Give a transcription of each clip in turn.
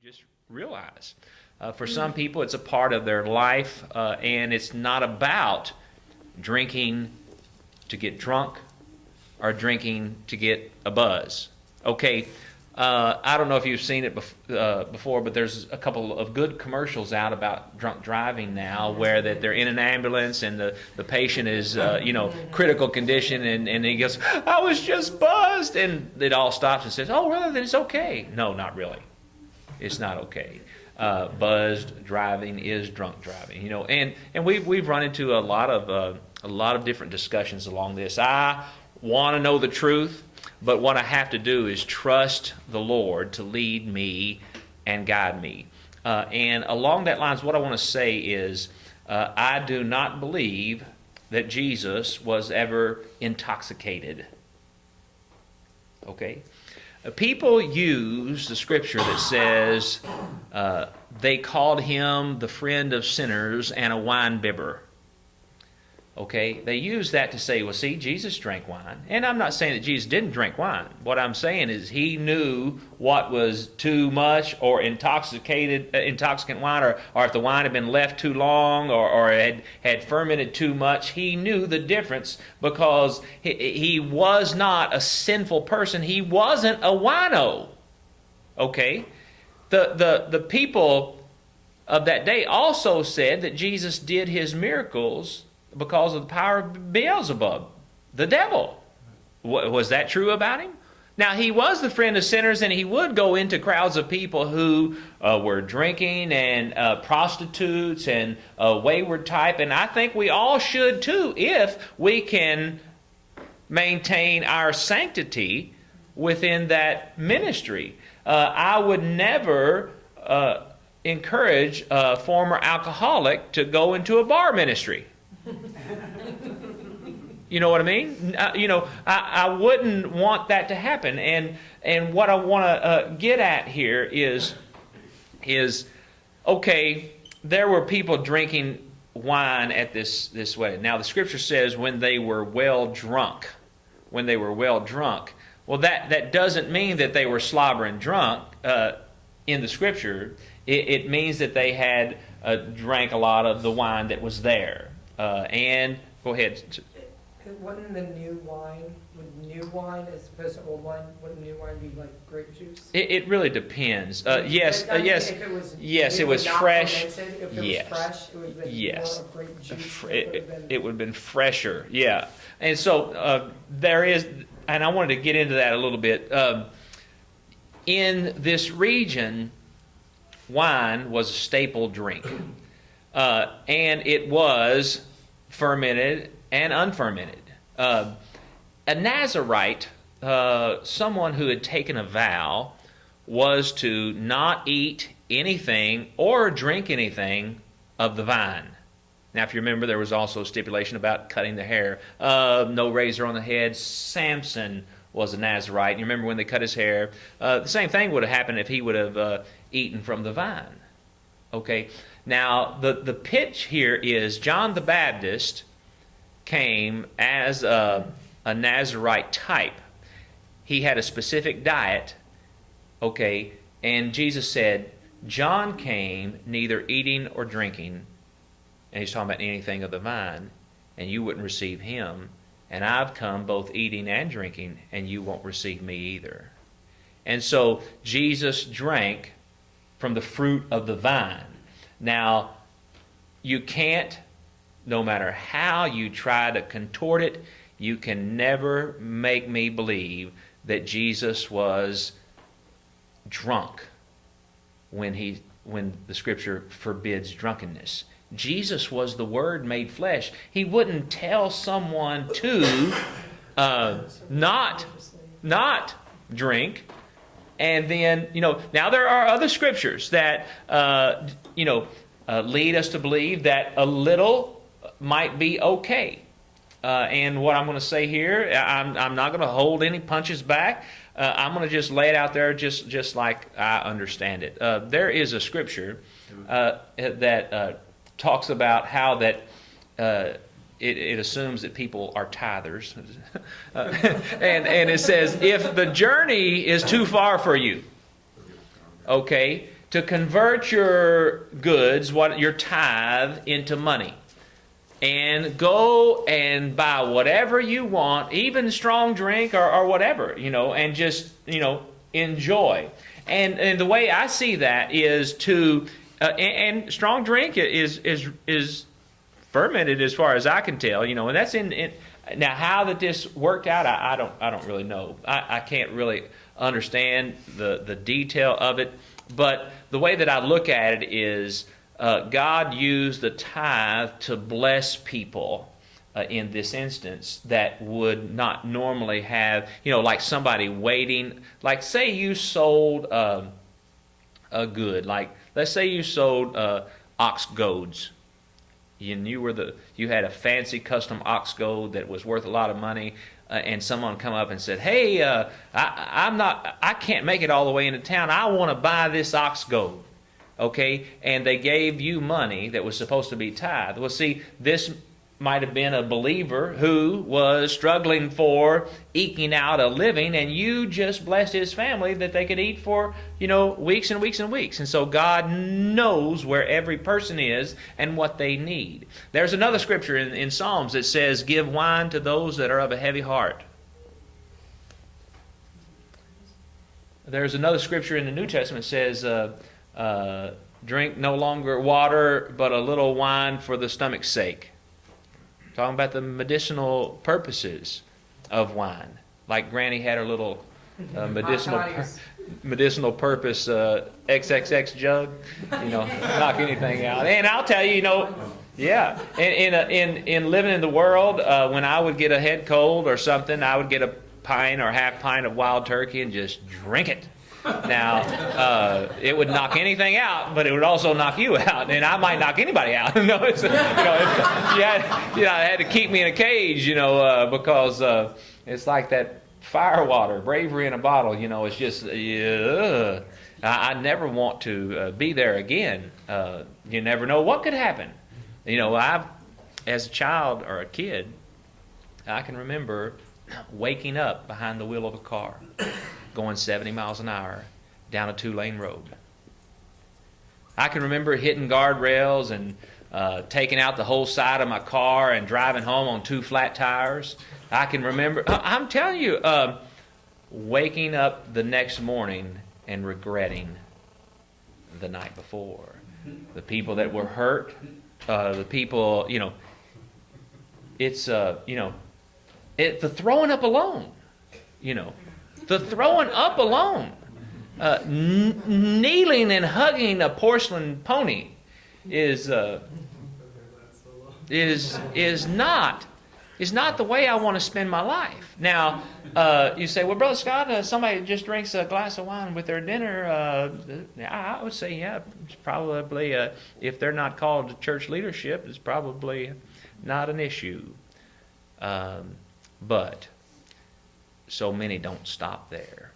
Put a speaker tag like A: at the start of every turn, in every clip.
A: just realize. For some people, it's a part of their life, and it's not about drinking to get drunk or drinking to get a buzz. Okay, I don't know if you've seen it before, but there's a couple of good commercials out about drunk driving now, where that they're in an ambulance and the patient is, critical condition, and he goes, "I was just buzzed," and it all stops and says, "Oh, really? Then it's okay." No, not really. It's not okay. Buzzed driving is drunk driving, and we've run into a lot of different discussions along this. I want to know the truth, but what I have to do is trust the Lord to lead me and guide me. And along that lines, what I want to say is, I do not believe that Jesus was ever intoxicated. Okay? People use the scripture that says they called him the friend of sinners and a wine bibber. Okay, they use that to say, well, see, Jesus drank wine. And I'm not saying that Jesus didn't drink wine. What I'm saying is he knew what was too much or intoxicant wine, or if the wine had been left too long or had fermented too much. He knew the difference because he was not a sinful person. He wasn't a wino. Okay? The people of that day also said that Jesus did his miracles because of the power of Beelzebub, the devil. Was that true about him? Now, he was the friend of sinners, and he would go into crowds of people who were drinking and prostitutes and wayward type, and I think we all should too if we can maintain our sanctity within that ministry. I would never encourage a former alcoholic to go into a bar ministry. You know what I mean? I wouldn't want that to happen. And what I want to get at here is okay, there were people drinking wine at this wedding. Now the scripture says when they were well drunk. When they were well drunk. Well, that doesn't mean that they were slobbering drunk in the scripture. It means that they had drank a lot of the wine that was there. And go ahead.
B: Wouldn't the new wine, as opposed to old wine, wouldn't new wine be like grape juice?
A: It really depends. Yes.
B: If it was,
A: yes, it was fresh.
B: If it was fresh, it would have been more of grape juice.
A: It would have been fresher. Yeah. And so there is, and I wanted to get into that a little bit. In this region, wine was a staple drink. And it was fermented and unfermented. A Nazirite, someone who had taken a vow, was to not eat anything or drink anything of the vine. Now, if you remember, there was also a stipulation about cutting the hair. No razor on the head. Samson was a Nazirite. You remember when they cut his hair? The same thing would have happened if he would have eaten from the vine. Okay? Now, the pitch here is John the Baptist came as a Nazirite type. He had a specific diet, okay, and Jesus said, John came neither eating or drinking, and he's talking about anything of the vine, and you wouldn't receive him, and I've come both eating and drinking, and you won't receive me either. And so Jesus drank from the fruit of the vine. Now, you can't, no matter how you try to contort it, you can never make me believe that Jesus was drunk when the scripture forbids drunkenness. Jesus was the Word made flesh. He wouldn't tell someone to not drink. And then, now there are other scriptures that, lead us to believe that a little might be okay. And what I'm going to say here, I'm not going to hold any punches back. I'm going to just lay it out there just like I understand it. There is a scripture that talks about how that it assumes that people are tithers. And it says, if the journey is too far for you, okay, to convert your goods, your tithe, into money. And go and buy whatever you want, even strong drink or whatever, and just, enjoy. And the way I see that is and strong drink is fermented as far as I can tell, and that's in now how that this worked out, I don't really know. I can't really understand the detail of it, but the way that I look at it is God used the tithe to bless people in this instance that would not normally have, like somebody waiting. Like say you sold a good, like let's say you sold ox goads. And you had a fancy custom ox goad that was worth a lot of money, and someone come up and said, "Hey, I can't make it all the way into town. I want to buy this ox goad." Okay, and they gave you money that was supposed to be tithe. Well, see, this might have been a believer who was struggling for eking out a living, and you just blessed his family that they could eat for, weeks and weeks and weeks. And so God knows where every person is and what they need. There's another scripture in Psalms that says, "Give wine to those that are of a heavy heart." There's another scripture in the New Testament that says, "Drink no longer water, but a little wine for the stomach's sake." Talking about the medicinal purposes of wine. Like Granny had her little medicinal purpose XXX jug, knock anything out. And I'll tell you, yeah, in living in the world, when I would get a head cold or something, I would get a pint or half pint of wild turkey and just drink it. Now, it would knock anything out, but it would also knock you out, and I might knock anybody out. You had to keep me in a cage, because it's like that fire water, bravery in a bottle. It's just, I never want to be there again. You never know what could happen. As a child or a kid, I can remember waking up behind the wheel of a car, going 70 miles an hour down a 2-lane road. I can remember hitting guardrails and taking out the whole side of my car and driving home on 2 flat tires. I can remember, I'm telling you, waking up the next morning and regretting the night before. The people that were hurt, the people, it's, the throwing up alone, the throwing up alone, kneeling and hugging a porcelain pony is not the way I want to spend my life. Now, you say, well, Brother Scott, somebody just drinks a glass of wine with their dinner. I would say, yeah, it's probably, if they're not called to church leadership, it's probably not an issue. But so many don't stop there.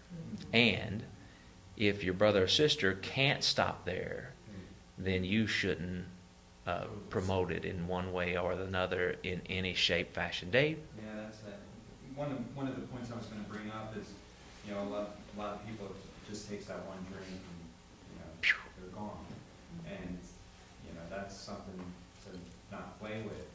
A: And if your brother or sister can't stop there, then you shouldn't promote it in one way or another in any shape, fashion. Dave?
C: Yeah, that's it. One of the points I was going to bring up is, a lot of people just takes that one drink and they're gone, and that's something to not play with.